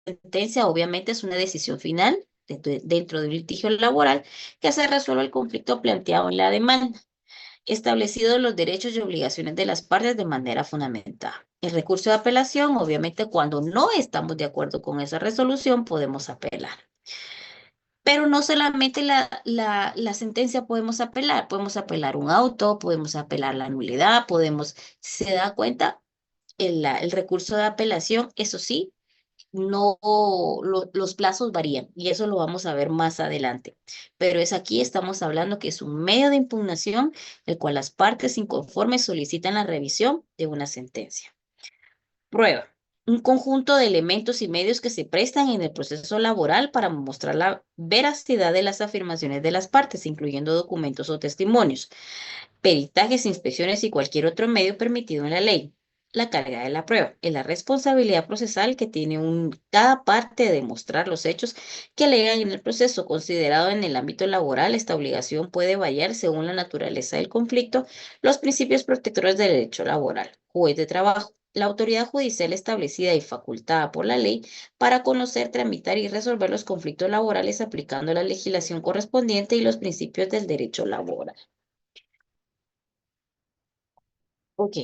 sentencia obviamente es una decisión final dentro del litigio laboral que se resuelve el conflicto planteado en la demanda, establecidos los derechos y obligaciones de las partes de manera fundamentada. El recurso de apelación, obviamente, cuando no estamos de acuerdo con esa resolución, podemos apelar. Pero no solamente la sentencia podemos apelar un auto, podemos apelar la nulidad, podemos, si se da cuenta, el recurso de apelación, eso sí, no, los plazos varían y eso lo vamos a ver más adelante. Pero es aquí, estamos hablando que es un medio de impugnación el cual las partes inconformes solicitan la revisión de una sentencia. Prueba. Un conjunto de elementos y medios que se prestan en el proceso laboral para mostrar la veracidad de las afirmaciones de las partes, incluyendo documentos o testimonios, peritajes, inspecciones y cualquier otro medio permitido en la ley. La carga de la prueba es la responsabilidad procesal que tiene cada parte de demostrar los hechos que alegan en el proceso. Considerado en el ámbito laboral, esta obligación puede variar según la naturaleza del conflicto, los principios protectores del derecho laboral, juez de trabajo. La autoridad judicial establecida y facultada por la ley para conocer, tramitar y resolver los conflictos laborales aplicando la legislación correspondiente y los principios del derecho laboral. Ok.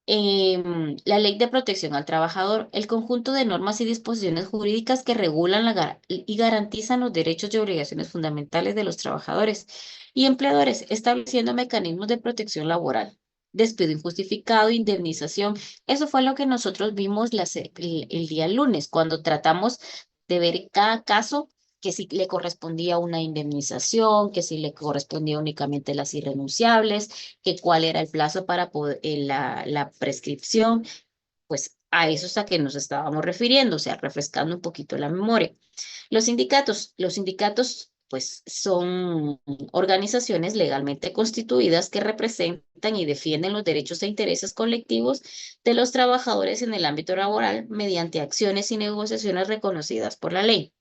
La Ley de Protección al Trabajador, el conjunto de normas y disposiciones jurídicas que regulan y garantizan los derechos y obligaciones fundamentales de los trabajadores y empleadores, estableciendo mecanismos de protección laboral, despido injustificado, indemnización. Eso fue lo que nosotros vimos el día lunes, cuando tratamos de ver cada caso que si le correspondía una indemnización, que si le correspondía únicamente las irrenunciables, que cuál era el plazo para poder, la prescripción, pues a eso es a que nos estábamos refiriendo, o sea, refrescando un poquito la memoria. Los sindicatos, pues son organizaciones legalmente constituidas que representan y defienden los derechos e intereses colectivos de los trabajadores en el ámbito laboral mediante acciones y negociaciones reconocidas por la ley.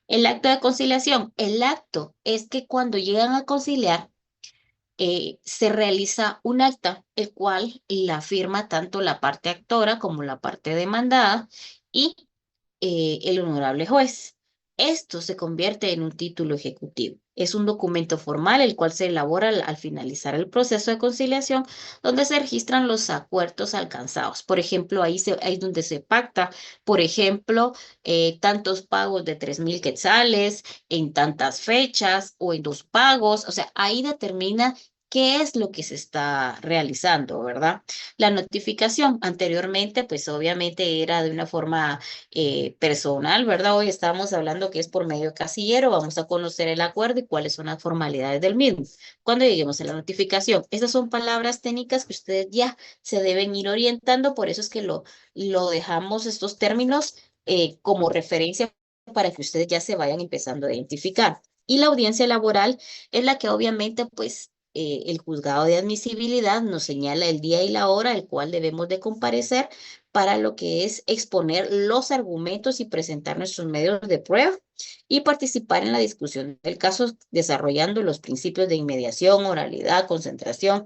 El acto de conciliación, el acto es que cuando llegan a conciliar, se realiza un acta, el cual la firma tanto la parte actora como la parte demandada y el honorable juez. Esto se convierte en un título ejecutivo. Es un documento formal el cual se elabora al finalizar el proceso de conciliación, donde se registran los acuerdos alcanzados. Por ejemplo, ahí es donde se pacta, por ejemplo, tantos pagos de 3,000 quetzales en tantas fechas o en 2 pagos. O sea, ahí determina qué es lo que se está realizando, ¿verdad? La notificación anteriormente, pues obviamente era de una forma personal, ¿verdad? Hoy estamos hablando que es por medio casillero, vamos a conocer el acuerdo y cuáles son las formalidades del mismo. Cuando lleguemos a la notificación, estas son palabras técnicas que ustedes ya se deben ir orientando, por eso es que lo dejamos estos términos como referencia para que ustedes ya se vayan empezando a identificar. Y la audiencia laboral es la que obviamente, pues, el juzgado de admisibilidad nos señala el día y la hora al cual debemos de comparecer para lo que es exponer los argumentos y presentar nuestros medios de prueba y participar en la discusión del caso desarrollando los principios de inmediación, oralidad, concentración.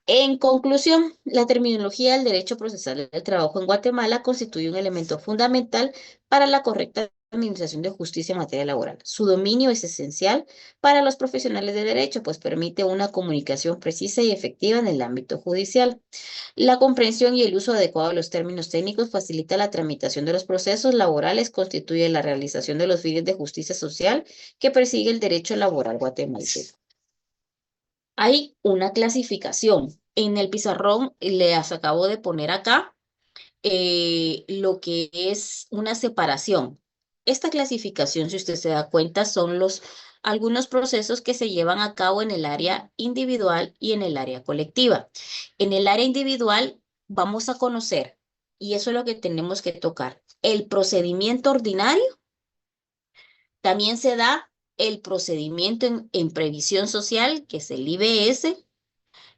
En conclusión, la terminología del derecho procesal del trabajo en Guatemala constituye un elemento fundamental para la correcta administración de justicia en materia laboral. Su dominio es esencial para los profesionales de derecho, pues permite una comunicación precisa y efectiva en el ámbito judicial. La comprensión y el uso adecuado de los términos técnicos facilita la tramitación de los procesos laborales, constituye la realización de los fines de justicia social que persigue el derecho laboral guatemalteco. Hay una clasificación. En el pizarrón les acabo de poner acá lo que es una separación. Esta clasificación, si usted se da cuenta, son algunos procesos que se llevan a cabo en el área individual y en el área colectiva. En el área individual vamos a conocer, y eso es lo que tenemos que tocar, el procedimiento ordinario. También se da el procedimiento en previsión social, que es el IBS,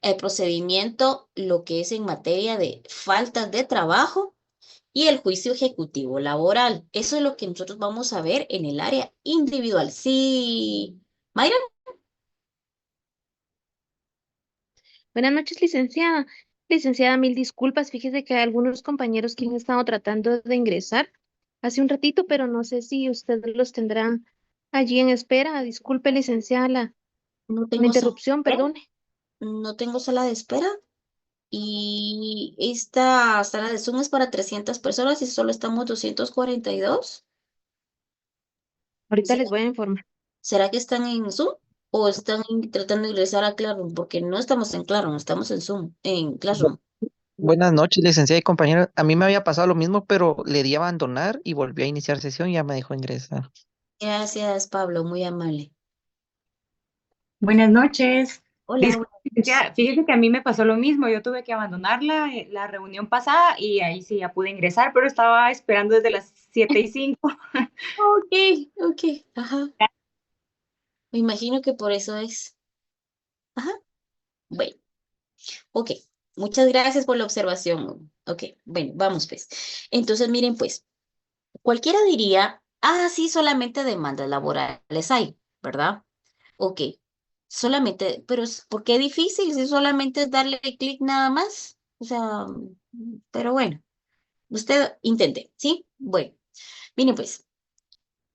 el procedimiento, lo que es en materia de faltas de trabajo y el juicio ejecutivo laboral. Eso es lo que nosotros vamos a ver en el área individual. Sí, Mayra. Buenas noches, licenciada. Licenciada, mil disculpas. Fíjese que hay algunos compañeros que han estado tratando de ingresar. hace un ratito, pero no sé si usted los tendrá allí en espera. Disculpe, licenciada, No la tengo sala interrupción, de espera, perdone. no tengo sala de espera y esta sala de Zoom es para 300 personas y solo estamos 242. Ahorita les ¿Será, voy a informar. será que están en Zoom o están tratando de ingresar a Classroom? Porque no estamos en Classroom, estamos en Zoom, en Bu- Classroom. Buenas noches, licenciada y compañera. A mí me había pasado lo mismo, pero le di a abandonar y volví a iniciar sesión y ya me dejó ingresar. Gracias, Pablo, muy amable. Buenas noches. Hola, Disculpe, licenciada, fíjese que a mí me pasó lo mismo. Yo tuve que abandonar la reunión pasada y ahí sí ya pude ingresar, pero estaba esperando desde las 7:05. ok, ok, ajá. Me imagino que por eso es. Ajá, bueno, ok. Muchas gracias por la observación. Ok, bueno, vamos pues. Entonces, miren pues, cualquiera diría, ah, sí, solamente demandas laborales hay, ¿verdad? Ok, solamente, pero ¿por qué difícil si solamente es darle clic nada más? O sea, pero bueno, usted intente, ¿sí? Bueno, miren pues.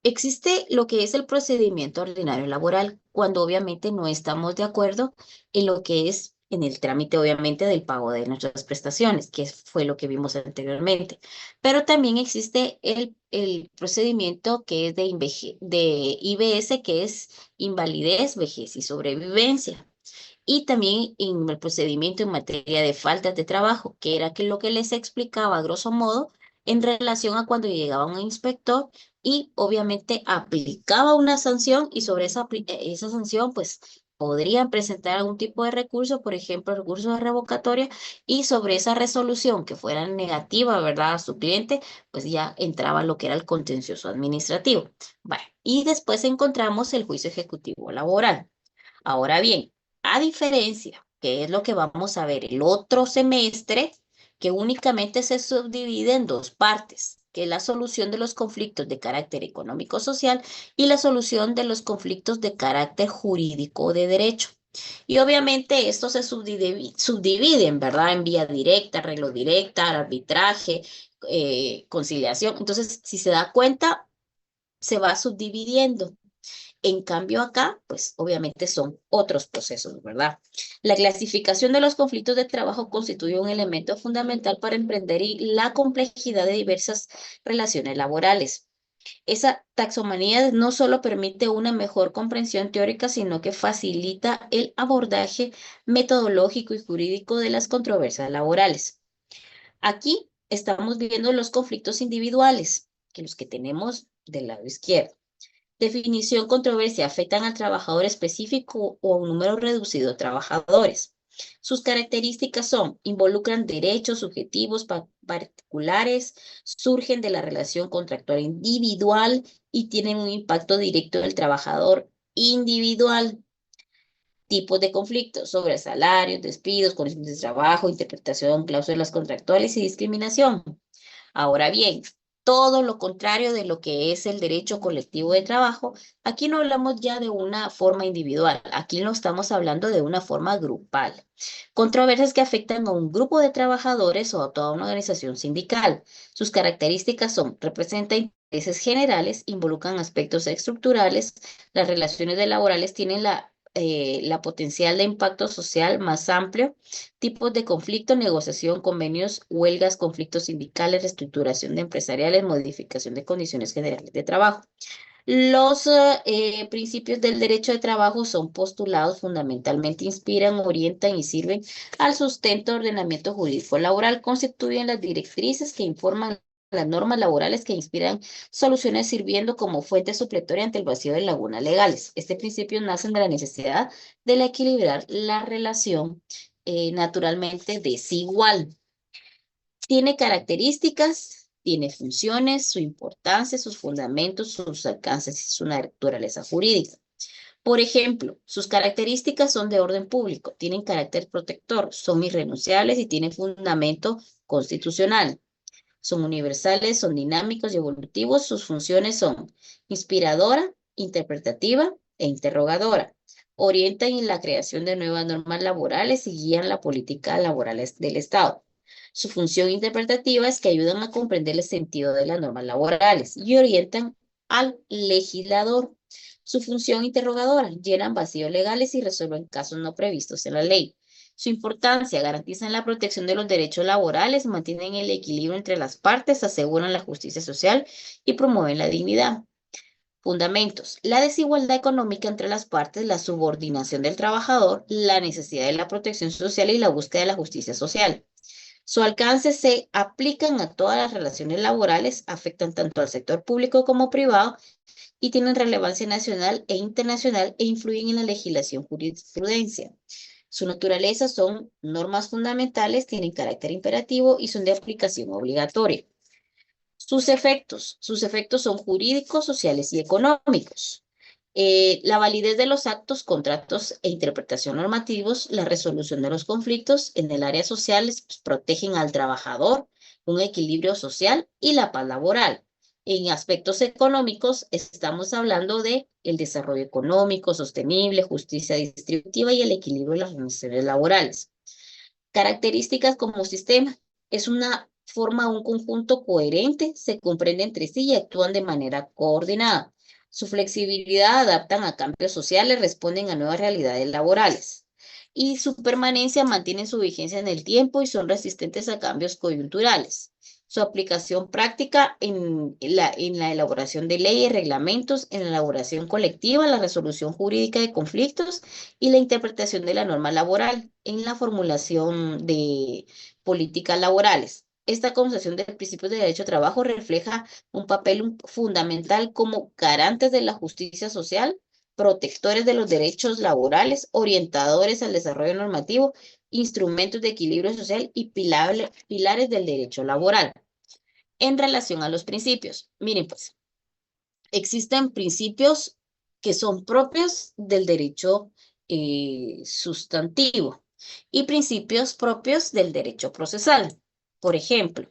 Existe lo que es el procedimiento ordinario laboral, cuando obviamente no estamos de acuerdo en lo que es en el trámite, obviamente, del pago de nuestras prestaciones, que fue lo que vimos anteriormente. Pero también existe el procedimiento que es de IBS, que es invalidez, vejez y sobrevivencia. Y también en el procedimiento en materia de faltas de trabajo, que era que lo que les explicaba a grosso modo en relación a cuando llegaba un inspector y obviamente aplicaba una sanción y sobre esa sanción pues podrían presentar algún tipo de recurso, por ejemplo, recurso de revocatoria y sobre esa resolución que fuera negativa, ¿verdad? A su cliente, pues ya entraba lo que era el contencioso administrativo. Vale. Y después encontramos el juicio ejecutivo laboral. Ahora bien, a diferencia, que es lo que vamos a ver el otro semestre, que únicamente se subdivide en dos partes, que es la solución de los conflictos de carácter económico-social y la solución de los conflictos de carácter jurídico de derecho. Y obviamente estos se subdividen, ¿verdad? En vía directa, arreglo directa, arbitraje, conciliación. Entonces, si se da cuenta, se va subdividiendo. En cambio acá, pues obviamente son otros procesos, ¿verdad? La clasificación de los conflictos de trabajo constituye un elemento fundamental para emprender y la complejidad de diversas relaciones laborales. Esa taxonomía no solo permite una mejor comprensión teórica, sino que facilita el abordaje metodológico y jurídico de las controversias laborales. Aquí estamos viendo los conflictos individuales, que los que tenemos del lado izquierdo. Definición, controversia, afectan al trabajador específico o a un número reducido de trabajadores. Sus características son, involucran derechos subjetivos particulares, surgen de la relación contractual individual y tienen un impacto directo en el trabajador individual. Tipos de conflictos sobre salarios, despidos, condiciones de trabajo, interpretación, cláusulas contractuales y discriminación. Ahora bien, todo lo contrario de lo que es el derecho colectivo de trabajo, aquí no hablamos ya de una forma individual, aquí no estamos hablando de una forma grupal. Controversias que afectan a un grupo de trabajadores o a toda una organización sindical. Sus características son, representan intereses generales, involucran aspectos estructurales, las relaciones laborales tienen la potencial de impacto social más amplio, tipos de conflicto, negociación, convenios, huelgas, conflictos sindicales, reestructuración de empresariales, modificación de condiciones generales de trabajo. Los principios del derecho de trabajo son postulados, fundamentalmente inspiran, orientan y sirven al sustento de ordenamiento jurídico laboral, constituyen las directrices que informan las normas laborales que inspiran soluciones sirviendo como fuente supletoria ante el vacío de lagunas legales. Este principio nace de la necesidad de equilibrar la relación naturalmente desigual. Tiene características, tiene funciones, su importancia, sus fundamentos, sus alcances y su naturaleza jurídica. Por ejemplo, sus características son de orden público, tienen carácter protector, son irrenunciables y tienen fundamento constitucional. Son universales, son dinámicos y evolutivos. Sus funciones son inspiradora, interpretativa e interrogadora. Orientan en la creación de nuevas normas laborales y guían la política laboral del Estado. Su función interpretativa es que ayudan a comprender el sentido de las normas laborales y orientan al legislador. Su función interrogadora, llenan vacíos legales y resuelven casos no previstos en la ley. Su importancia, garantizan la protección de los derechos laborales, mantienen el equilibrio entre las partes, aseguran la justicia social y promueven la dignidad. Fundamentos. La desigualdad económica entre las partes, la subordinación del trabajador, la necesidad de la protección social y la búsqueda de la justicia social. Su alcance se aplican a todas las relaciones laborales, afectan tanto al sector público como privado y tienen relevancia nacional e internacional e influyen en la legislación jurisprudencia. Su naturaleza son normas fundamentales, tienen carácter imperativo y son de aplicación obligatoria. Sus efectos son jurídicos, sociales y económicos. La validez de los actos, contratos e interpretación normativos, la resolución de los conflictos en el área social protegen al trabajador, un equilibrio social y la paz laboral. En aspectos económicos, estamos hablando de el desarrollo económico sostenible, justicia distributiva y el equilibrio de las relaciones laborales. Características como sistema. Es una forma un conjunto coherente, se comprende entre sí y actúan de manera coordinada. Su flexibilidad adaptan a cambios sociales, responden a nuevas realidades laborales. Y su permanencia mantienen su vigencia en el tiempo y son resistentes a cambios coyunturales. Su aplicación práctica en la elaboración de leyes, reglamentos, en la elaboración colectiva, la resolución jurídica de conflictos y la interpretación de la norma laboral en la formulación de políticas laborales. Esta concepción de principios de derecho a trabajo refleja un papel fundamental como garantes de la justicia social, protectores de los derechos laborales, orientadores al desarrollo normativo, instrumentos de equilibrio social y pilares del derecho laboral. En relación a los principios, miren pues, existen principios que son propios del derecho sustantivo y principios propios del derecho procesal. Por ejemplo,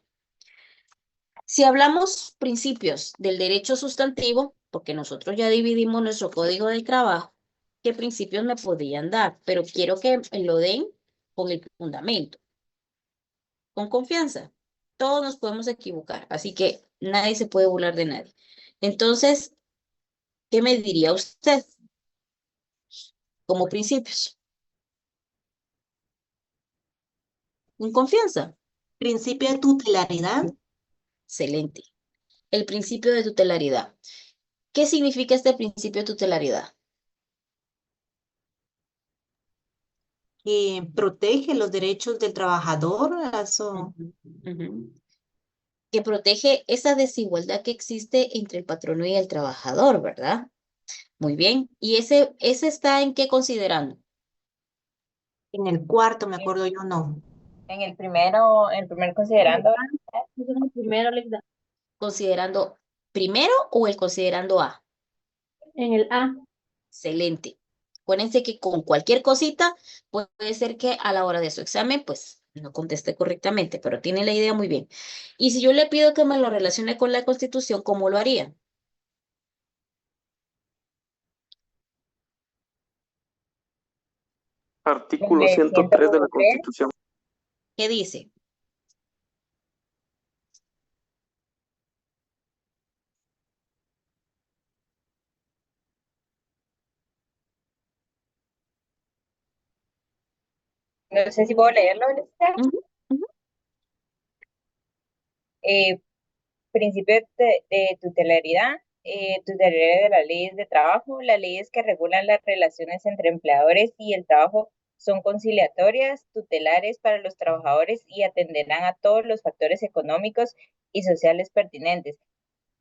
si hablamos principios del derecho sustantivo, porque nosotros ya dividimos nuestro código de trabajo, ¿qué principios me podrían dar? Pero quiero que me lo den con el fundamento, con confianza. Todos nos podemos equivocar, así que nadie se puede burlar de nadie. Entonces, ¿qué me diría usted como principios? Con confianza. Principio de tutelaridad. Excelente. El principio de tutelaridad. ¿Qué significa este principio de tutelaridad? Que protege los derechos del trabajador. Eso. Ujú. Que protege esa desigualdad que existe entre el patrono y el trabajador, ¿verdad? Muy bien. ¿Y ese está en qué considerando? En el cuarto, me acuerdo yo, no. En el primer considerando. Primero les da ¿Considerando primero o el considerando A? en el A. Excelente. Acuérdense que con cualquier cosita puede ser que a la hora de su examen, pues no conteste correctamente, pero tiene la idea muy bien. Y si yo le pido que me lo relacione con la Constitución, ¿cómo lo haría? Artículo 103 de la Constitución. ¿Qué dice? No sé si puedo leerlo. Ujú, ujú. Eh, Principio de tutelaridad. Tutelaridad de las leyes de trabajo. Las leyes que regulan las relaciones entre empleadores y el trabajo son conciliatorias, tutelares para los trabajadores y atenderán a todos los factores económicos y sociales pertinentes.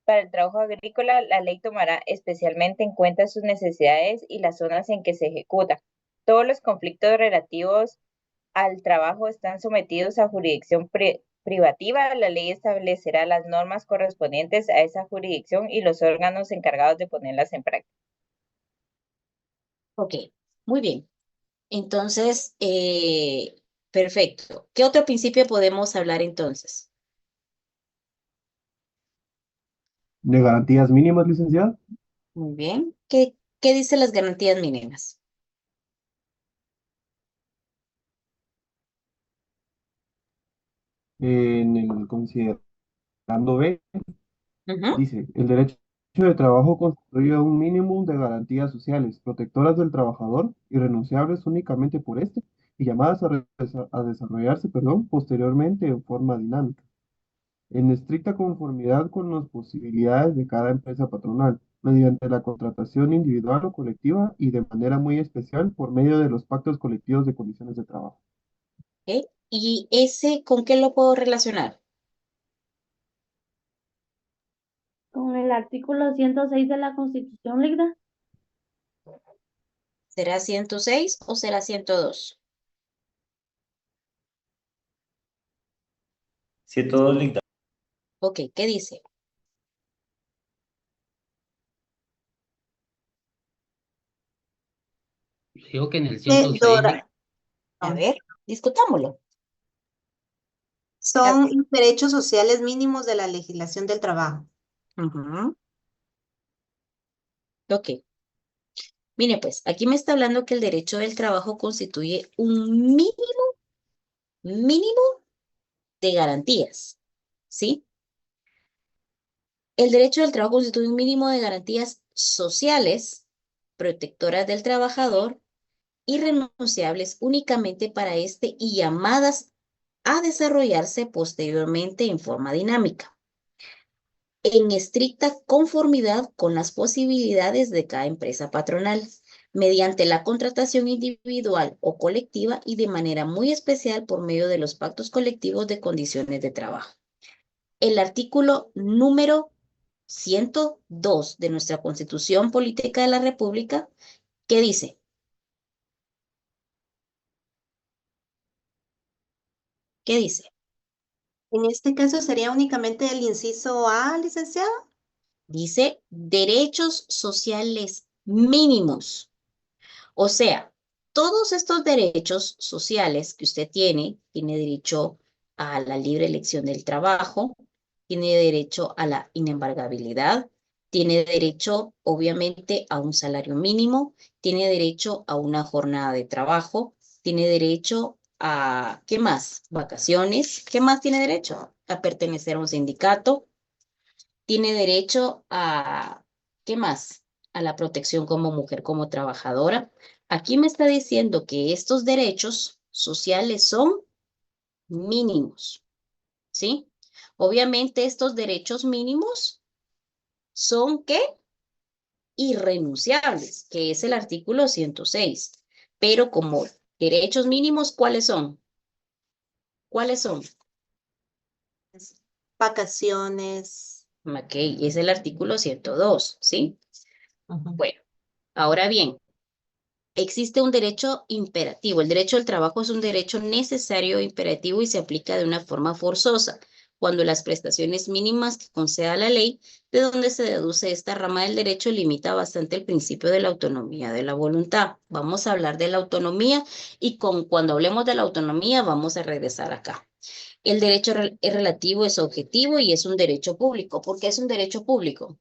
Para el trabajo agrícola, la ley tomará especialmente en cuenta sus necesidades y las zonas en que se ejecuta. Todos los conflictos relativos al trabajo están sometidos a jurisdicción privativa. La ley establecerá las normas correspondientes a esa jurisdicción y los órganos encargados de ponerlas en práctica. Ok, muy bien. Entonces, perfecto. ¿Qué otro principio podemos hablar entonces? ¿De garantías mínimas, licenciada? Muy bien. ¿Qué dice las garantías mínimas? En el considerando B, Ujú. dice, el derecho de trabajo constituye un mínimo de garantías sociales, protectoras del trabajador, irrenunciables únicamente por este, y llamadas a desarrollarse, perdón, posteriormente en forma dinámica, en estricta conformidad con las posibilidades de cada empresa patronal, mediante la contratación individual o colectiva y de manera muy especial por medio de los pactos colectivos de condiciones de trabajo. ¿Ok? ¿Y ese con qué lo puedo relacionar? Con el artículo 106 de la Constitución, Ligda. ¿Será 106 o será 102? 102, Ligda. Ok, ¿qué dice? Digo que en el Eh, 106, Dora, A ver, discutámoslo. son los derechos sociales mínimos de la legislación del trabajo. Ujú. Ok. Mire, pues, aquí me está hablando que el derecho del trabajo constituye un mínimo de garantías, ¿sí? El derecho del trabajo constituye un mínimo de garantías sociales, protectoras del trabajador, irrenunciables únicamente para este y llamadas a desarrollarse posteriormente en forma dinámica, en estricta conformidad con las posibilidades de cada empresa patronal, mediante la contratación individual o colectiva y de manera muy especial por medio de los pactos colectivos de condiciones de trabajo. El artículo número 102 de nuestra Constitución Política de la República, ¿qué dice? ¿Qué dice? En este caso sería únicamente el inciso A, licenciado. Dice derechos sociales mínimos. O sea, todos estos derechos sociales que usted tiene derecho a la libre elección del trabajo, tiene derecho a la inembargabilidad, tiene derecho, obviamente, a un salario mínimo, tiene derecho a una jornada de trabajo, tiene derecho a, ¿qué más? Vacaciones. ¿Qué más tiene derecho? A pertenecer a un sindicato, tiene derecho a, ¿qué más? A la protección como mujer, como trabajadora. Aquí me está diciendo que estos derechos sociales son mínimos, ¿sí? Obviamente estos derechos mínimos son, ¿qué? Irrenunciables, que es el artículo 106. Pero como derechos mínimos, ¿cuáles son? ¿Cuáles son? Vacaciones. Ok, es el artículo 102, ¿sí? Ujú. Bueno, ahora bien, existe un derecho imperativo. El derecho al trabajo es un derecho necesario e imperativo y se aplica de una forma forzosa cuando las prestaciones mínimas que conceda la ley, de donde se deduce esta rama del derecho, limita bastante el principio de la autonomía de la voluntad. Vamos a hablar de la autonomía y cuando hablemos de la autonomía vamos a regresar acá. El derecho es relativo, es objetivo y es un derecho público. ¿Por qué es un derecho público?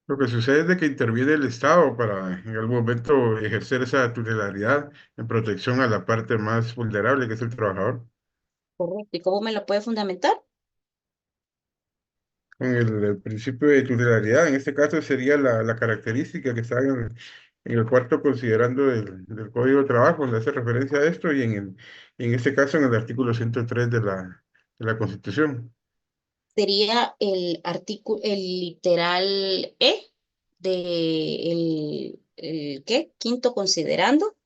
Lo que sucede es de que interviene el Estado para en algún momento ejercer esa tutelariedad en protección a la parte más vulnerable, que es el trabajador. Correcto. ¿Y cómo me lo puede fundamentar? Con el principio de titularidad. En este caso sería la característica que está en el cuarto considerando del Código de Trabajo, donde hace referencia a esto, y en este caso en el artículo 103 de la Constitución. Sería el artículo, el literal E de ¿qué? Quinto considerando,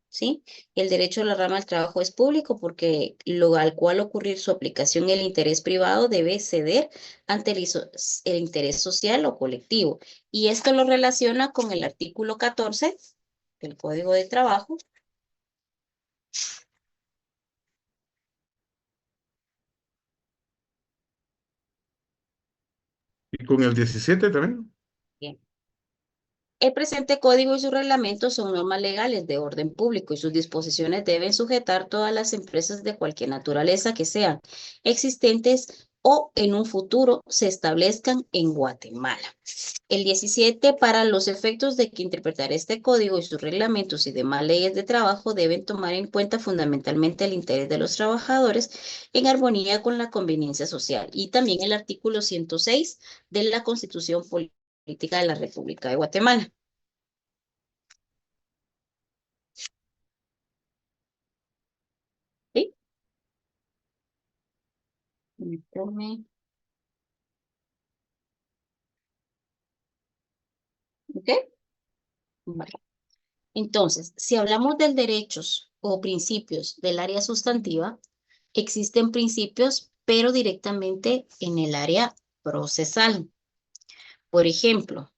¿sí? El derecho a la rama del trabajo es público porque lo al cual ocurrir su aplicación el interés privado debe ceder ante el interés social o colectivo. Y esto lo relaciona con el artículo 14 del Código de Trabajo. Y con el 17 también. Bien. El presente código y sus reglamentos son normas legales de orden público y sus disposiciones deben sujetar todas las empresas de cualquier naturaleza que sean existentes o en un futuro se establezcan en Guatemala. El 17, para los efectos de que interpretar este código y sus reglamentos y demás leyes de trabajo deben tomar en cuenta fundamentalmente el interés de los trabajadores en armonía con la conveniencia social. Y también el artículo 106 de la Constitución Política de la República de Guatemala. ¿Sí? Permítame. ¿Ok? Vale. Entonces, si hablamos de derechos o principios del área sustantiva, existen principios, pero directamente en el área procesal. Por ejemplo,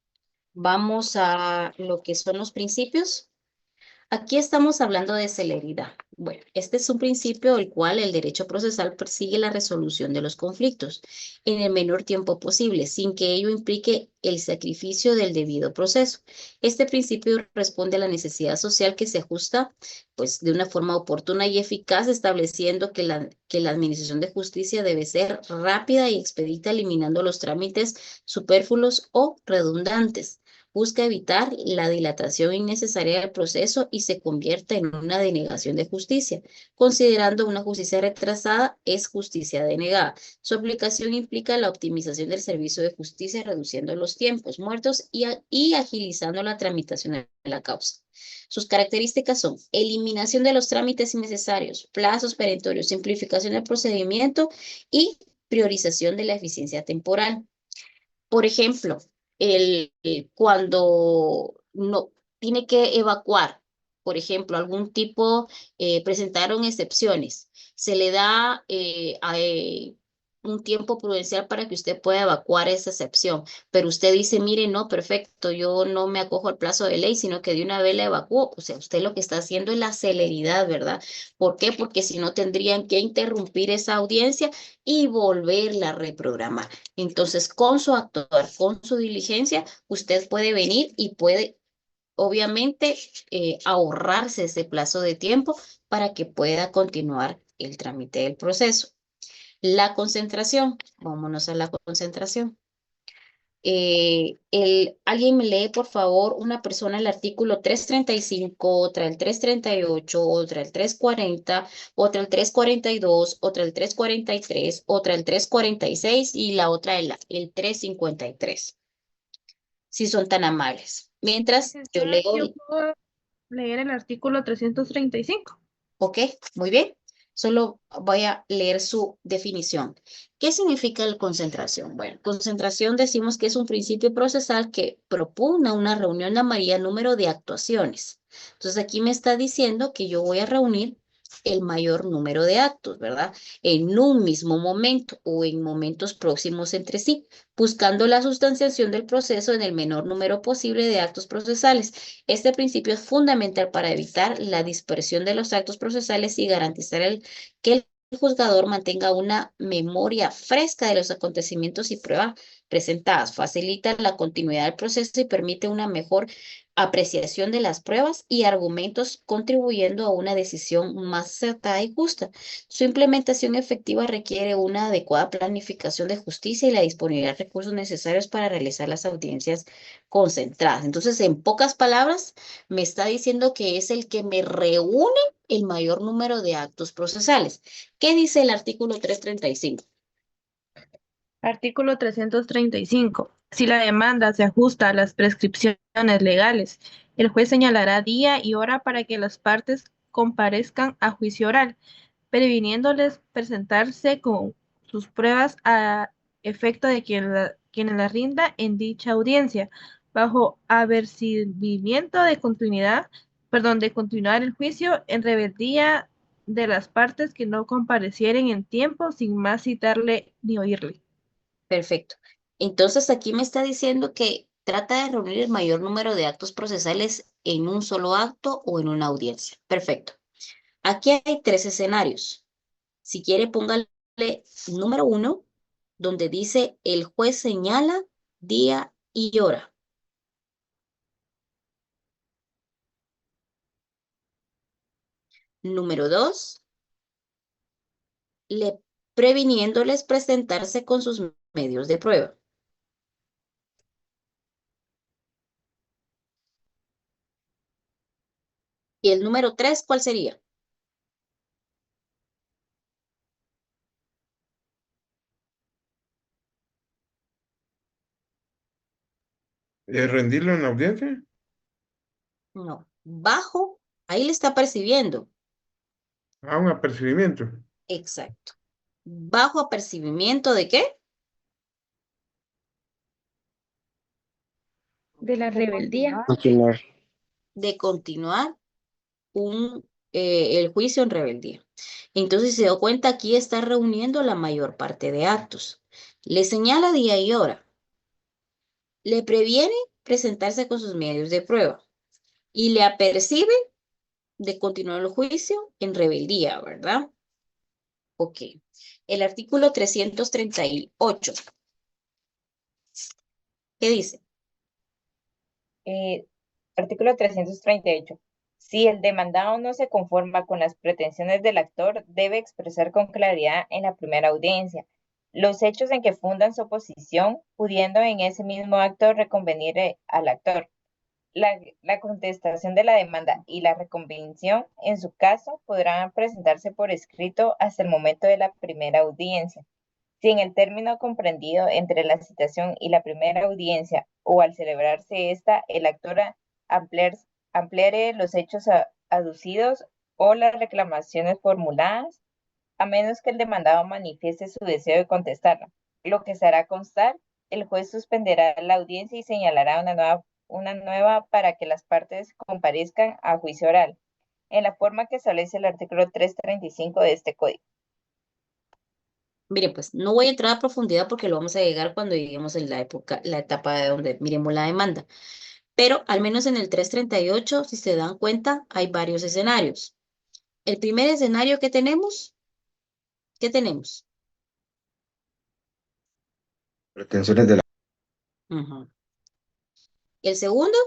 vamos a lo que son los principios. Aquí estamos hablando de celeridad. Bueno, este es un principio el cual el derecho procesal persigue la resolución de los conflictos en el menor tiempo posible, sin que ello implique el sacrificio del debido proceso. Este principio responde a la necesidad social que se ajusta, pues, de una forma oportuna y eficaz, estableciendo que la administración de justicia debe ser rápida y expedita, eliminando los trámites superfluos o redundantes. Busca evitar la dilatación innecesaria del proceso y se convierta en una denegación de justicia. Considerando una justicia retrasada, es justicia denegada. Su aplicación implica la optimización del servicio de justicia, reduciendo los tiempos muertos y agilizando la tramitación de la causa. Sus características son eliminación de los trámites innecesarios, plazos perentorios, simplificación del procedimiento y priorización de la eficiencia temporal. Por ejemplo, cuando no tiene que evacuar, por ejemplo, algún tipo, presentaron excepciones, se le da un tiempo prudencial para que usted pueda evacuar esa excepción, pero usted dice, mire, no, perfecto, yo no me acojo al plazo de ley, sino que de una vez la evacúo. O sea, usted lo que está haciendo es la celeridad, ¿verdad? ¿Por qué? Porque si no tendrían que interrumpir esa audiencia y volverla a reprogramar. Entonces, con su actuar, con su diligencia, usted puede venir y puede, obviamente, ahorrarse ese plazo de tiempo para que pueda continuar el trámite del proceso. La concentración, vámonos a la concentración. ¿Alguien me lee, por favor, una persona el artículo 335, otra el 338, otra el 340, otra el 342, otra el 343, otra el 346 y la otra el 353? Si son tan amables. Mientras yo Licenciada, leo, yo puedo leer el artículo 335. ok, muy bien. Solo voy a leer su definición. ¿Qué significa la concentración? Bueno, concentración decimos que es un principio procesal que propugna una reunión de mayor número de actuaciones. Entonces aquí me está diciendo que yo voy a reunir el mayor número de actos, ¿verdad? En un mismo momento o en momentos próximos entre sí, buscando la sustanciación del proceso en el menor número posible de actos procesales. Este principio es fundamental para evitar la dispersión de los actos procesales y garantizar que el juzgador mantenga una memoria fresca de los acontecimientos y pruebas presentadas. Facilita la continuidad del proceso y permite una mejor apreciación de las pruebas y argumentos, contribuyendo a una decisión más acertada y justa. Su implementación efectiva requiere una adecuada planificación de justicia y la disponibilidad de recursos necesarios para realizar las audiencias concentradas. Entonces, en pocas palabras, me está diciendo que es el que me reúne el mayor número de actos procesales. ¿Qué dice el artículo 335? Artículo 335. Si la demanda se ajusta a las prescripciones legales, el juez señalará día y hora para que las partes comparezcan a juicio oral, previniéndoles presentarse con sus pruebas a efecto de quien la rinda en dicha audiencia, bajo apercibimiento de de continuar el juicio en rebeldía de las partes que no comparecieren en tiempo, sin más citarle ni oírle. Perfecto. Entonces, aquí me está diciendo que trata de reunir el mayor número de actos procesales en un solo acto o en una audiencia. Perfecto. Aquí hay tres escenarios. Si quiere, póngale número 1, donde dice el juez señala día y hora. Número 2, le previniéndoles presentarse con sus medios de prueba. ¿Y el número 3 cuál sería? ¿Rendirlo en la audiencia? No, bajo, ahí le está percibiendo. Un apercibimiento. Exacto. ¿Bajo apercibimiento de qué? De la rebeldía. Continuar. De continuar el juicio en rebeldía. Entonces, si se da cuenta, aquí está reuniendo la mayor parte de actos. Le señala día y hora. Le previene presentarse con sus medios de prueba. Y le apercibe de continuar el juicio en rebeldía, ¿verdad? Ok. El artículo 338. ¿Qué dice? Artículo 338. Si el demandado no se conforma con las pretensiones del actor, debe expresar con claridad en la primera audiencia los hechos en que fundan su oposición, pudiendo en ese mismo acto reconvenir al actor. La contestación de la demanda y la reconvención, en su caso, podrán presentarse por escrito hasta el momento de la primera audiencia. Si en el término comprendido entre la citación y la primera audiencia o al celebrarse esta, el actor ampliare los hechos aducidos o las reclamaciones formuladas, a menos que el demandado manifieste su deseo de contestarla, lo que se hará constar, el juez suspenderá la audiencia y señalará una nueva para que las partes comparezcan a juicio oral, en la forma que establece el artículo 335 de este código. Mire, pues no voy a entrar a profundidad porque lo vamos a llegar cuando lleguemos en la etapa de donde miremos la demanda. Pero al menos en el 338, si se dan cuenta, hay varios escenarios. El primer escenario que tenemos, ¿qué tenemos? Pretensiones de la... Ujú. El segundo,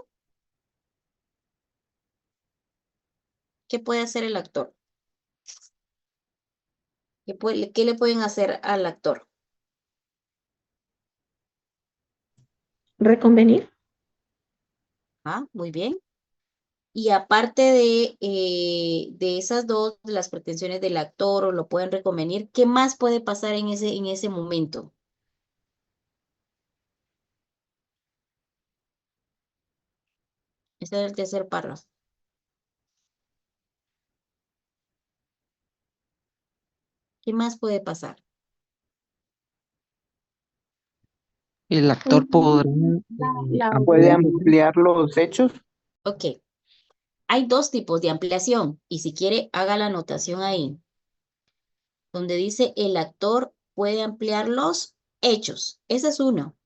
¿qué puede hacer el actor? ¿Qué le pueden hacer al actor? Reconvenir. Muy bien. Y aparte de esas dos, de las pretensiones del actor o lo pueden reconvenir, ¿qué más puede pasar en ese momento? Ese es el tercer párrafo. ¿Qué más puede pasar? El actor podrá ¿Puede ampliar. ampliar los hechos? Ok. Hay dos tipos de ampliación y si quiere haga la anotación ahí, donde dice el actor puede ampliar los hechos. Ese es uno.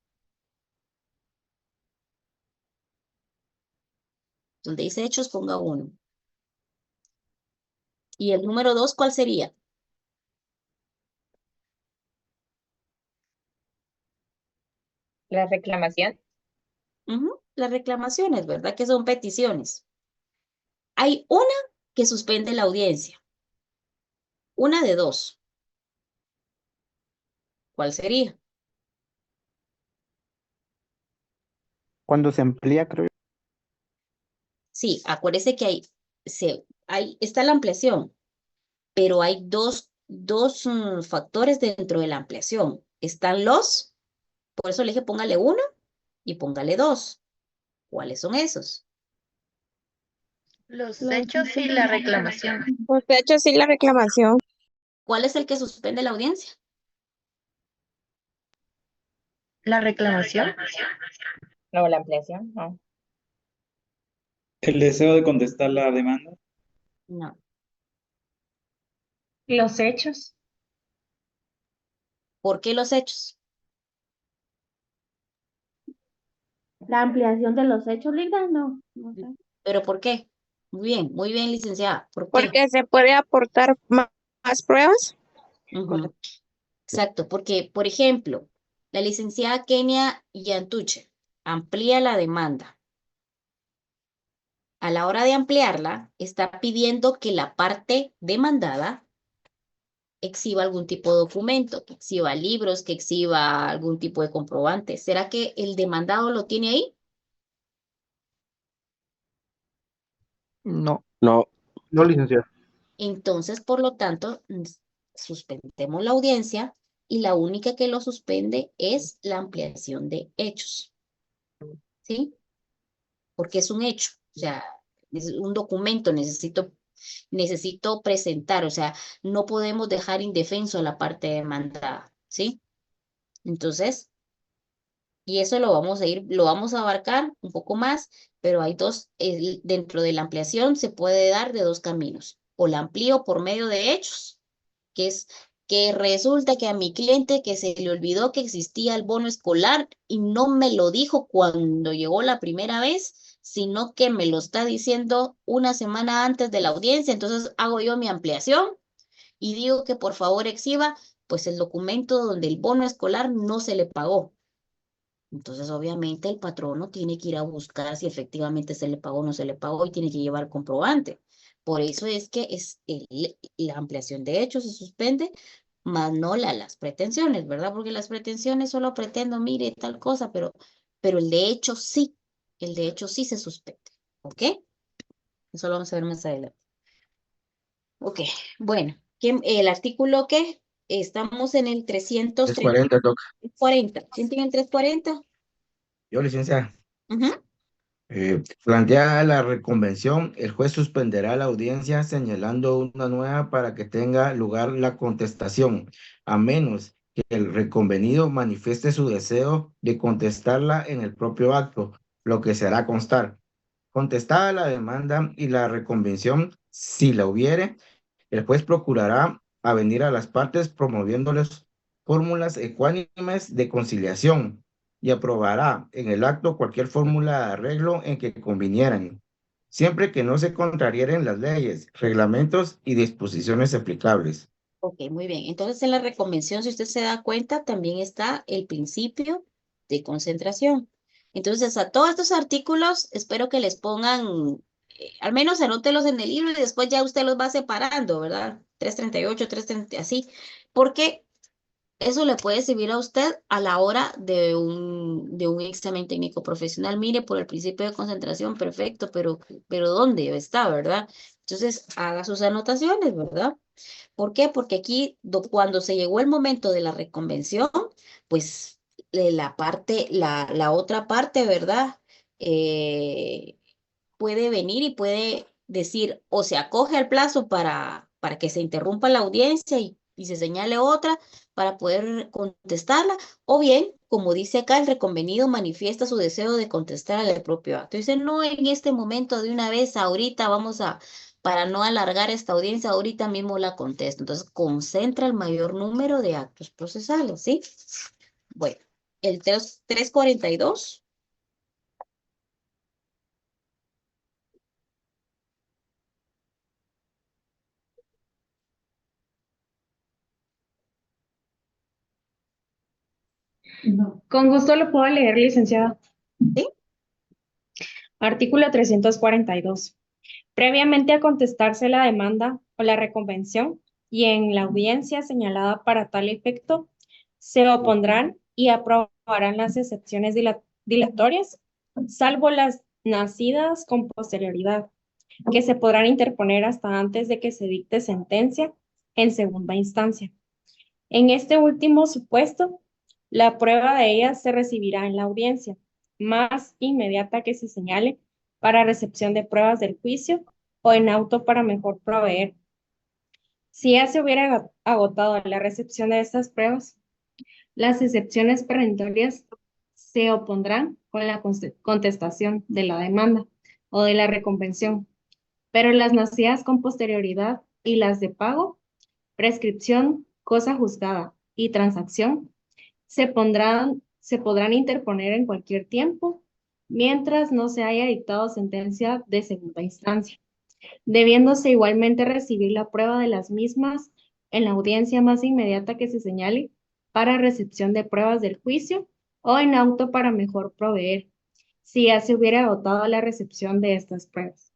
Donde dice hechos, ponga uno. Y el número 2, ¿cuál sería? La reclamación. Las reclamaciones, ¿verdad? Que son peticiones. Hay una que suspende la audiencia. Una de dos. ¿Cuál sería? Cuando se amplía, creo. Sí, acuérdese que está la ampliación, pero hay dos factores dentro de la ampliación. Están por eso le dije póngale uno y póngale dos. ¿Cuáles son esos? Los hechos y la reclamación. Los hechos y la reclamación. ¿Cuál es el que suspende la audiencia? La reclamación. No, la ampliación, no. ¿El deseo de contestar la demanda? No. Los hechos. ¿Por qué los hechos? La ampliación de los hechos, Ligda, no sé. ¿Pero por qué? Muy bien, licenciada. ¿Por qué? Porque se puede aportar más pruebas. Exacto, porque, por ejemplo, la licenciada Kenia Yantuche amplía la demanda. A la hora de ampliarla, está pidiendo que la parte demandada exhiba algún tipo de documento, que exhiba libros, que exhiba algún tipo de comprobante. ¿Será que el demandado lo tiene ahí? No. No. No, licenciada. Entonces, por lo tanto, suspendemos la audiencia y la única que lo suspende es la ampliación de hechos, ¿sí? Porque es un hecho, o sea, es un documento, necesito presentar, o sea, no podemos dejar indefenso a la parte demandada, ¿sí? Entonces, y eso lo vamos a abarcar un poco más, pero hay dos, dentro de la ampliación se puede dar de dos caminos, o la amplío por medio de hechos, que es que resulta que a mi cliente que se le olvidó que existía el bono escolar y no me lo dijo cuando llegó la primera vez, sino que me lo está diciendo una semana antes de la audiencia, entonces hago yo mi ampliación y digo que por favor exhiba pues el documento donde el bono escolar no se le pagó. Entonces, obviamente, el patrono tiene que ir a buscar si efectivamente se le pagó o no se le pagó y tiene que llevar comprobante. Por eso es que la ampliación de hechos se suspende, más no las pretensiones, ¿verdad? Porque las pretensiones solo pretendo, mire, tal cosa, pero el de hecho sí se suspende, ¿ok? Eso lo vamos a ver más adelante. Ok, bueno, ¿el artículo qué? Estamos en el 340, toca. 340. ¿Quién tiene el 340? Yo, licenciada. Ujú. Plantea la reconvención, el juez suspenderá la audiencia señalando una nueva para que tenga lugar la contestación, a menos que el reconvenido manifieste su deseo de contestarla en el propio acto, lo que se hará constar. Contestada la demanda y la reconvención, si la hubiere, el juez procurará avenir a las partes promoviéndoles fórmulas ecuánimes de conciliación y aprobará en el acto cualquier fórmula de arreglo en que convinieran, siempre que no se contrarieren las leyes, reglamentos y disposiciones aplicables. Ok, muy bien. Entonces, en la reconvención, si usted se da cuenta, también está el principio de concentración. Entonces, a todos estos artículos, espero que les pongan, al menos anótelos en el libro y después ya usted los va separando, ¿verdad? 338, 330, así, porque eso le puede servir a usted a la hora de un examen técnico profesional. Mire, por el principio de concentración, perfecto, pero ¿dónde está, verdad? Entonces, haga sus anotaciones, ¿verdad? ¿Por qué? Porque aquí, cuando se llegó el momento de la reconvención, pues la otra parte, ¿verdad? Eh, puede venir y puede decir, o se acoge al plazo para que se interrumpa la audiencia y se señale otra para poder contestarla, o bien, como dice acá, el reconvenido manifiesta su deseo de contestar al propio acto. Dice, no en este momento, de una vez, ahorita para no alargar esta audiencia, ahorita mismo la contesto. Entonces, concentra el mayor número de actos procesales, ¿sí? Bueno, el 342. Con gusto lo puedo leer, licenciada. ¿Sí? Artículo 342. Previamente a contestarse la demanda o la reconvención y en la audiencia señalada para tal efecto, se opondrán y aprobarán las excepciones dilatorias, salvo las nacidas con posterioridad, que se podrán interponer hasta antes de que se dicte sentencia en segunda instancia. En este último supuesto, la prueba de ellas se recibirá en la audiencia, más inmediata que se señale para recepción de pruebas del juicio o en auto para mejor proveer. Si ya se hubiera agotado la recepción de estas pruebas, las excepciones perentorias se opondrán con la contestación de la demanda o de la reconvención, pero las nacidas con posterioridad y las de pago, prescripción, cosa juzgada y transacción se podrán interponer en cualquier tiempo mientras no se haya dictado sentencia de segunda instancia, debiéndose igualmente recibir la prueba de las mismas en la audiencia más inmediata que se señale para recepción de pruebas del juicio o en auto para mejor proveer, si ya se hubiera agotado la recepción de estas pruebas.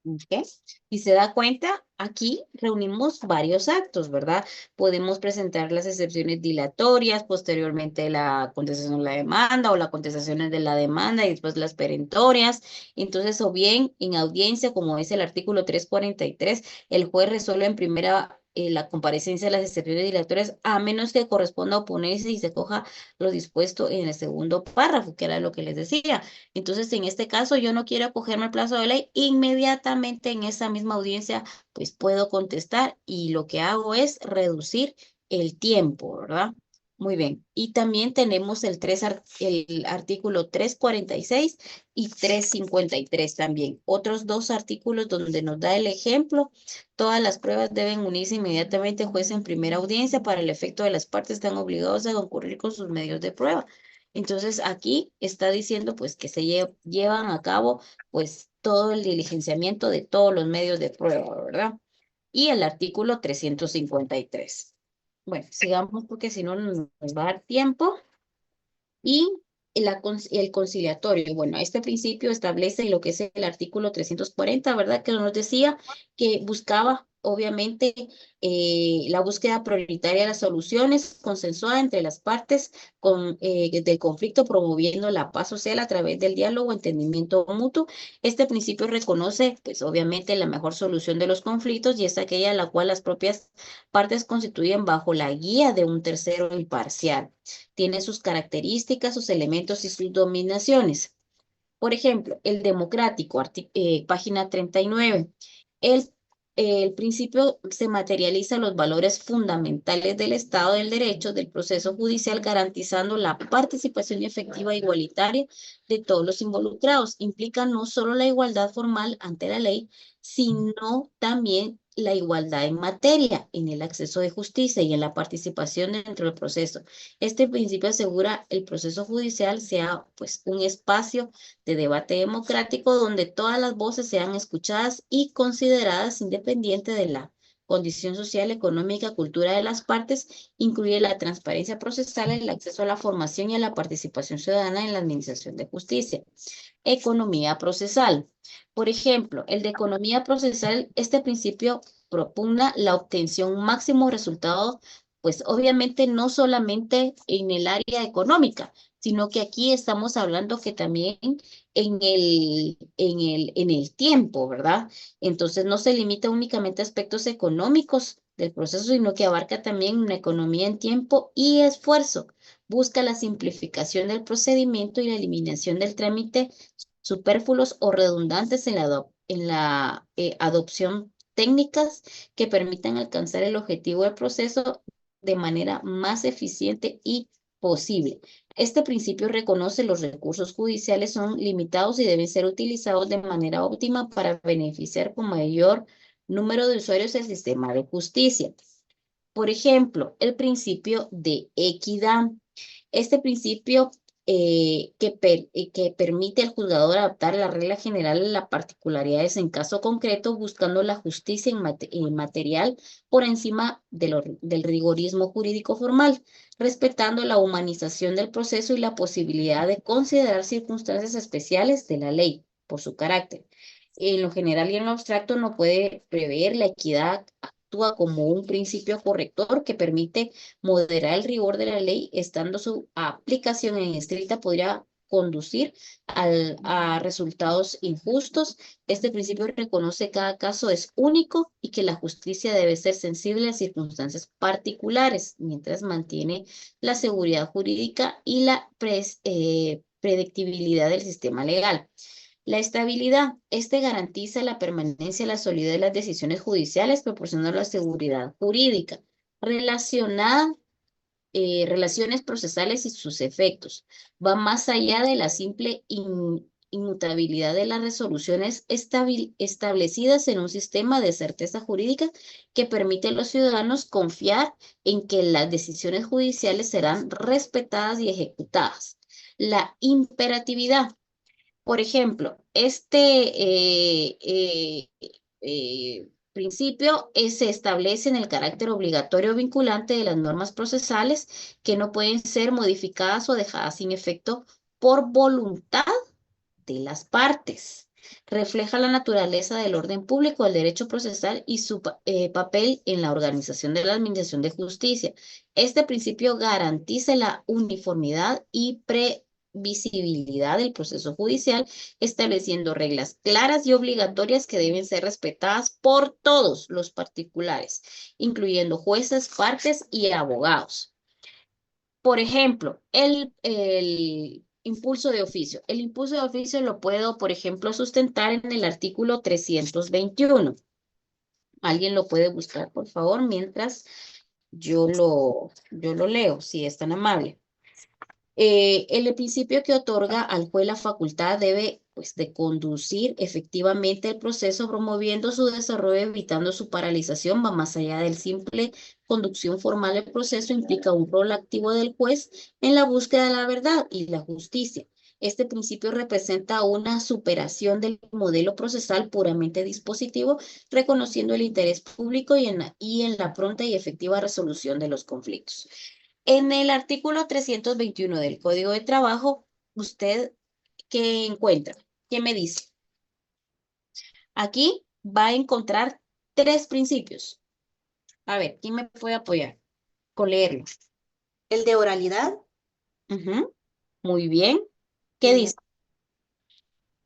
¿Ok? Y se da cuenta, aquí reunimos varios actos, ¿verdad? Podemos presentar las excepciones dilatorias, posteriormente la contestación de la demanda o las contestaciones de la demanda y después las perentorias. Entonces, o bien en audiencia, como dice el artículo 343, el juez resuelve en primera la comparecencia de las excepciones dilatorias a menos que corresponda oponerse y se coja lo dispuesto en el segundo párrafo, que era lo que les decía. Entonces, en este caso, yo no quiero acogerme al plazo de ley, inmediatamente en esa misma audiencia, pues puedo contestar y lo que hago es reducir el tiempo, ¿verdad? Muy bien. Y también tenemos el artículo 346 y 353 también. Otros dos artículos donde nos da el ejemplo. Todas las pruebas deben unirse inmediatamente juez en primera audiencia. Para el efecto de las partes están obligados a concurrir con sus medios de prueba. Entonces aquí está diciendo pues que se llevan a cabo pues todo el diligenciamiento de todos los medios de prueba, ¿verdad? Y el artículo 353. Bueno, sigamos porque si no nos va a dar tiempo. Y el conciliatorio, bueno, este principio establece lo que es el artículo 340, ¿verdad? Que nos decía que buscaba, obviamente, la búsqueda prioritaria de las soluciones consensuada entre las partes del conflicto, promoviendo la paz social a través del diálogo, entendimiento mutuo. Este principio reconoce, pues, obviamente, la mejor solución de los conflictos y es aquella la cual las propias partes constituyen bajo la guía de un tercero imparcial. Tiene sus características, sus elementos y sus dominaciones. Por ejemplo, el democrático, página 39. El principio se materializa en los valores fundamentales del Estado del Derecho del proceso judicial, garantizando la participación efectiva e igualitaria de todos los involucrados. Implica no solo la igualdad formal ante la ley, sino también la igualdad en materia, en el acceso de justicia y en la participación dentro del proceso. Este principio asegura el proceso judicial sea pues un espacio de debate democrático donde todas las voces sean escuchadas y consideradas independiente de la condición social, económica, cultura de las partes, incluye la transparencia procesal, el acceso a la formación y a la participación ciudadana en la administración de justicia. Economía procesal. Por ejemplo, el de economía procesal, este principio propugna la obtención máximo resultado, pues obviamente no solamente en el área económica, sino que aquí estamos hablando que también en el tiempo, ¿verdad? Entonces no se limita únicamente a aspectos económicos del proceso, sino que abarca también una economía en tiempo y esfuerzo. Busca la simplificación del procedimiento y la eliminación del trámite superfluos o redundantes en la adopción técnicas que permitan alcanzar el objetivo del proceso de manera más eficiente y posible. Este principio reconoce los recursos judiciales son limitados y deben ser utilizados de manera óptima para beneficiar con mayor número de usuarios del sistema de justicia. Por ejemplo, el principio de equidad. Este principio que permite al juzgador adaptar la regla general a las particularidades en caso concreto, buscando la justicia material por encima del rigorismo jurídico formal, respetando la humanización del proceso y la posibilidad de considerar circunstancias especiales de la ley por su carácter. En lo general y en lo abstracto no puede prever la equidad, actúa como un principio corrector que permite moderar el rigor de la ley, estando su aplicación en estricta podría conducir a resultados injustos. Este principio reconoce que cada caso es único y que la justicia debe ser sensible a circunstancias particulares, mientras mantiene la seguridad jurídica y la predictibilidad del sistema legal. La estabilidad, garantiza la permanencia y la solidez de las decisiones judiciales, proporcionando la seguridad jurídica. Relaciones procesales y sus efectos. Va más allá de la simple inmutabilidad de las resoluciones establecidas en un sistema de certeza jurídica que permite a los ciudadanos confiar en que las decisiones judiciales serán respetadas y ejecutadas. La imperatividad. Por ejemplo, principio se establece en el carácter obligatorio vinculante de las normas procesales que no pueden ser modificadas o dejadas sin efecto por voluntad de las partes. refleja la naturaleza del orden público, el derecho procesal y su papel en la organización de la administración de justicia. Este principio garantiza la uniformidad y previsibilidad del proceso judicial, estableciendo reglas claras y obligatorias que deben ser respetadas por todos los particulares, incluyendo jueces, partes y abogados. Por ejemplo, el impulso de oficio. El impulso de oficio lo puedo, por ejemplo, sustentar en el artículo 321. ¿Alguien lo puede buscar, por favor, mientras yo lo leo, si es tan amable? El principio que otorga al juez la facultad debe, pues, de conducir efectivamente el proceso, promoviendo su desarrollo, evitando su paralización, va más allá del simple conducción formal del proceso, implica un rol activo del juez en la búsqueda de la verdad y la justicia. Este principio representa una superación del modelo procesal puramente dispositivo, reconociendo el interés público y en la pronta y efectiva resolución de los conflictos. En el artículo 321 del Código de Trabajo, ¿usted qué encuentra? ¿Qué me dice? Aquí va a encontrar 3 principios. A ver, ¿quién me puede apoyar con leerlo? El de oralidad. Muy bien. ¿Qué dice?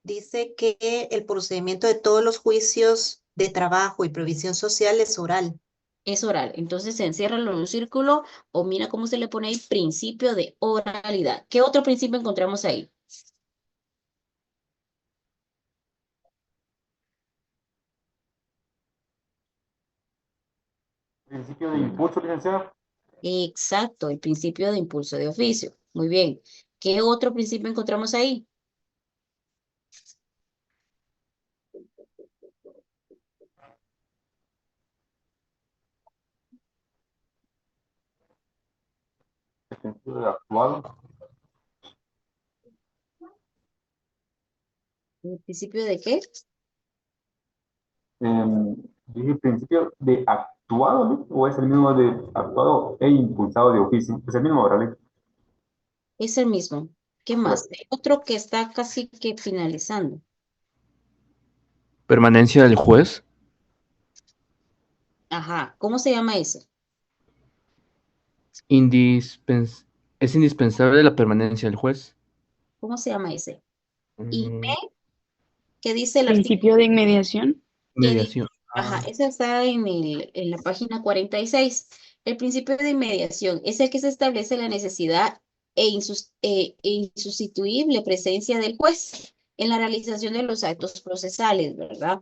Dice que el procedimiento de todos los juicios de trabajo y previsión social es oral. Es oral. Entonces se encierra en un círculo o mira cómo se le pone ahí, principio de oralidad. ¿Qué otro principio encontramos ahí? Principio de impulso, licenciado. Exacto, el principio de impulso de oficio. Muy bien. ¿Qué otro principio encontramos ahí? El principio de actuado. ¿El principio de qué? Dije principio de actuado, ¿no? ¿O es el mismo de actuado e impulsado de oficio? Es el mismo, ¿verdad? Es el mismo. ¿Qué más? Hay otro que está casi que finalizando. Permanencia del juez. Ajá. ¿Cómo se llama ese? Es indispensable la permanencia del juez. ¿Cómo se llama ese? ¿Y qué dice el artículo? Principio de inmediación. Mediación. Ajá, ese está en la página 46. El principio de inmediación es el que se establece la necesidad e insustituible presencia del juez en la realización de los actos procesales, ¿verdad?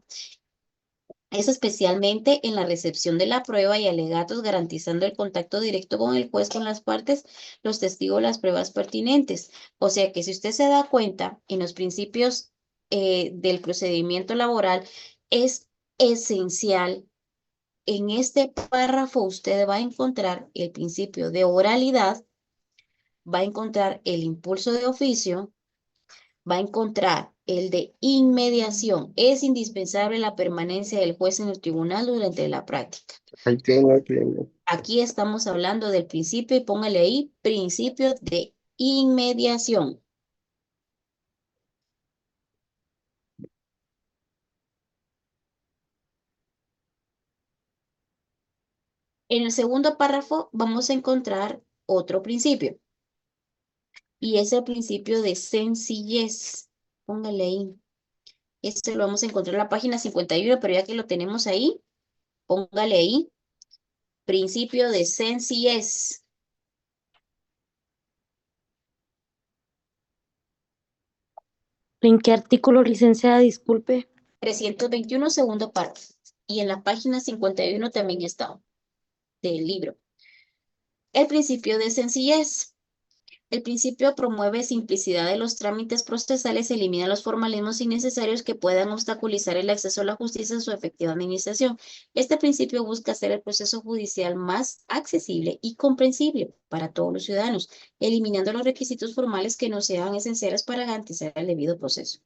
Eso especialmente en la recepción de la prueba y alegatos, garantizando el contacto directo con el juez, con las partes, los testigos, las pruebas pertinentes. O sea que si usted se da cuenta, en los principios del procedimiento laboral, es esencial. En este párrafo usted va a encontrar el principio de oralidad, va a encontrar el impulso de oficio, va a encontrar el de inmediación. Es indispensable la permanencia del juez en el tribunal durante la práctica. Aquí estamos hablando del principio y póngale ahí principio de inmediación. En el segundo párrafo vamos a encontrar otro principio. Y es el principio de sencillez. Póngale ahí. Esto lo vamos a encontrar en la página 51, pero ya que lo tenemos ahí, póngale ahí. Principio de sencillez. ¿En qué artículo, licenciada? Disculpe. 321, segundo párrafo. Y en la página 51 también está del libro. El principio de sencillez. El principio promueve simplicidad de los trámites procesales, elimina los formalismos innecesarios que puedan obstaculizar el acceso a la justicia en su efectiva administración. Este principio busca hacer el proceso judicial más accesible y comprensible para todos los ciudadanos, eliminando los requisitos formales que no sean esenciales para garantizar el debido proceso.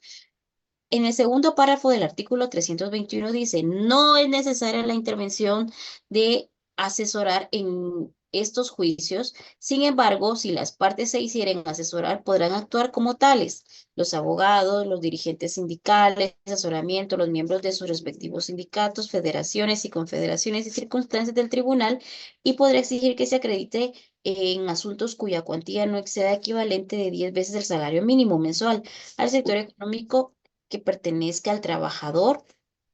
En el segundo párrafo del artículo 321 dice, no es necesaria la intervención de asesorar en estos juicios. Sin embargo, si las partes se hicieren asesorar, podrán actuar como tales. Los abogados, los dirigentes sindicales, asesoramiento, los miembros de sus respectivos sindicatos, federaciones y confederaciones y circunstancias del tribunal, y podrá exigir que se acredite en asuntos cuya cuantía no exceda equivalente de 10 veces el salario mínimo mensual al sector económico que pertenezca al trabajador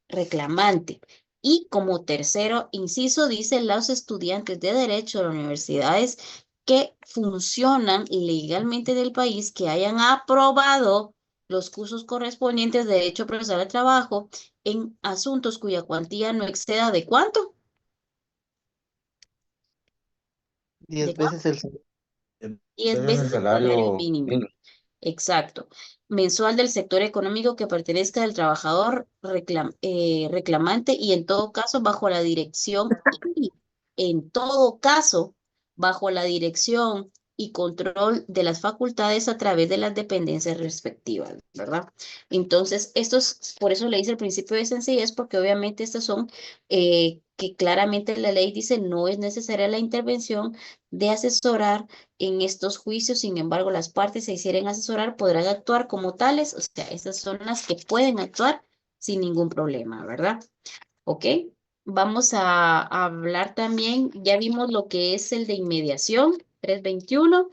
reclamante. Y como tercero inciso, dice los estudiantes de Derecho de las universidades que funcionan legalmente del país, que hayan aprobado los cursos correspondientes de Derecho Procesal del Trabajo en asuntos cuya cuantía no exceda ¿de cuánto? 10 ¿De cuánto? veces el salario. 10 el veces el salario salario mínimo. mínimo. Exacto. Mensual del sector económico que pertenezca al trabajador reclamante y en todo caso bajo la dirección y en todo caso bajo la dirección y control de las facultades a través de las dependencias respectivas, ¿verdad? Entonces, estos, por eso le dice el principio de sencillez, porque obviamente estos son que claramente la ley dice no es necesaria la intervención de asesorar en estos juicios. Sin embargo, las partes se hicieren asesorar, podrán actuar como tales, o sea, esas son las que pueden actuar sin ningún problema, ¿verdad? ¿Ok? Vamos a hablar también, ya vimos lo que es el de inmediación, 321,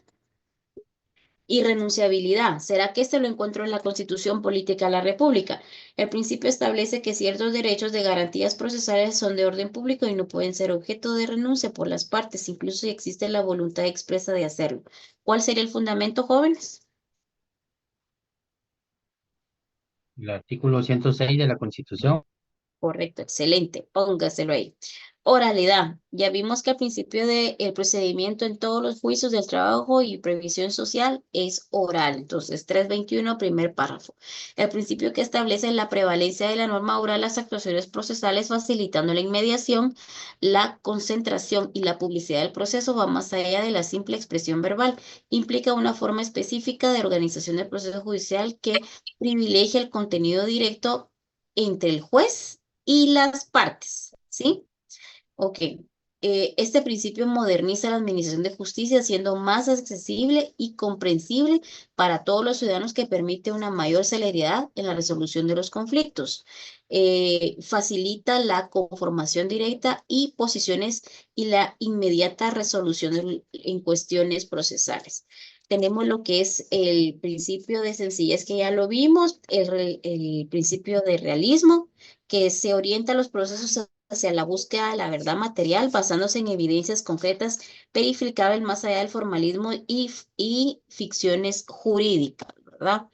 y renunciabilidad. ¿Será que este lo encuentro en la Constitución Política de la República? El principio establece que ciertos derechos de garantías procesales son de orden público y no pueden ser objeto de renuncia por las partes, incluso si existe la voluntad expresa de hacerlo. ¿Cuál sería el fundamento, jóvenes? El artículo 106 de la Constitución. Correcto, excelente. Póngaselo ahí. Oralidad. Ya vimos que al principio del procedimiento en todos los juicios del trabajo y previsión social es oral. Entonces, 321, primer párrafo. El principio que establece la prevalencia de la norma oral, las actuaciones procesales facilitando la inmediación, la concentración y la publicidad del proceso va más allá de la simple expresión verbal. Implica una forma específica de organización del proceso judicial que privilegia el contenido directo entre el juez y las partes, ¿sí? Ok. Este principio moderniza la administración de justicia, siendo más accesible y comprensible para todos los ciudadanos, que permite una mayor celeridad en la resolución de los conflictos. Facilita la conformación directa y posiciones y la inmediata resolución en cuestiones procesales. Tenemos lo que es el principio de sencillez, que ya lo vimos, el principio de realismo, que se orienta a los procesos hacia la búsqueda de la verdad material, basándose en evidencias concretas, verificables más allá del formalismo y ficciones jurídicas, ¿verdad?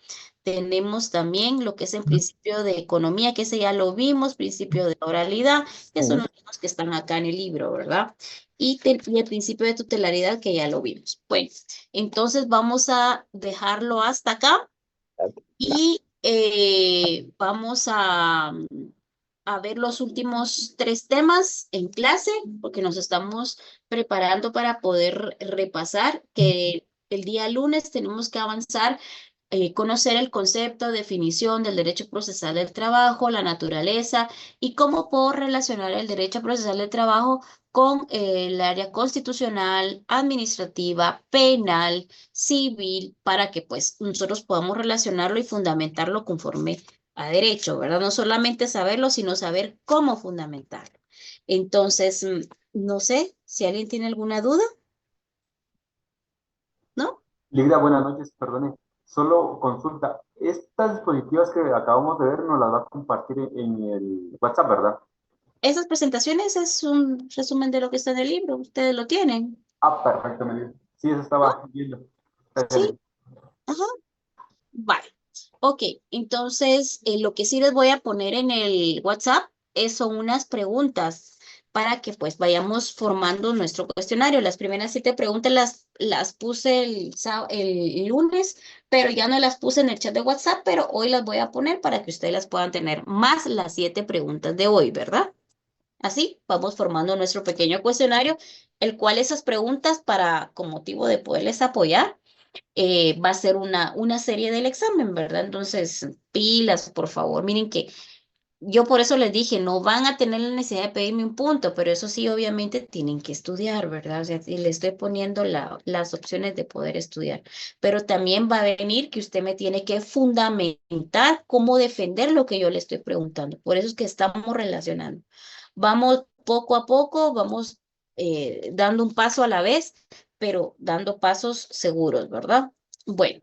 Tenemos también lo que es el principio de economía, que ese ya lo vimos, principio de oralidad, que son los mismos que están acá en el libro, ¿verdad? Y el principio de tutelaridad, que ya lo vimos. Bueno, entonces vamos a dejarlo hasta acá y vamos a ver los últimos 3 temas en clase, porque nos estamos preparando para poder repasar, que el día lunes tenemos que avanzar, conocer el concepto, definición del derecho procesal del trabajo, la naturaleza y cómo puedo relacionar el derecho procesal del trabajo con el área constitucional, administrativa, penal, civil, para que pues nosotros podamos relacionarlo y fundamentarlo conforme a derecho, ¿verdad? No solamente saberlo, sino saber cómo fundamentarlo. Entonces, no sé si alguien tiene alguna duda, ¿no? Ligda, buenas noches, perdone. Solo consulta. Estas dispositivas que acabamos de ver nos las va a compartir en el WhatsApp, ¿verdad? Esas presentaciones es un resumen de lo que está en el libro, ustedes lo tienen. Ah, perfecto, me dio. Sí, eso estaba viendo. Sí, ajá, vale. Ok, entonces lo que sí les voy a poner en el WhatsApp son unas preguntas para que pues vayamos formando nuestro cuestionario. Las primeras 7 preguntas las puse el lunes, pero ya no las puse en el chat de WhatsApp, pero hoy las voy a poner para que ustedes las puedan tener, más las 7 preguntas de hoy, ¿verdad? Así vamos formando nuestro pequeño cuestionario, el cual esas preguntas, para con motivo de poderles apoyar, va a ser una serie del examen, ¿verdad? Entonces, pilas, por favor. Miren que yo por eso les dije, no van a tener la necesidad de pedirme un punto, pero eso sí, obviamente tienen que estudiar, ¿verdad? O sea, y le estoy poniendo las opciones de poder estudiar. Pero también va a venir que usted me tiene que fundamentar cómo defender lo que yo le estoy preguntando. Por eso es que estamos relacionando. Vamos poco a poco, vamos dando un paso a la vez, pero dando pasos seguros, ¿verdad? Bueno.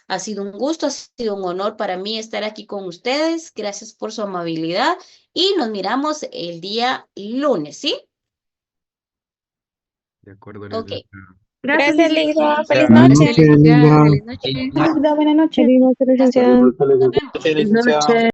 Ha sido un gusto, ha sido un honor para mí estar aquí con ustedes. Gracias por su amabilidad y nos miramos el día lunes, ¿sí? De acuerdo, Ok. Elisa. Gracias, Gracias, Lisa. licenciada. Feliz Gracias, noche. licenciada. Feliz noche. Lisa, buenas noches. Feliz noche, licenciada. Nos vemos. Buenas noches, licenciada.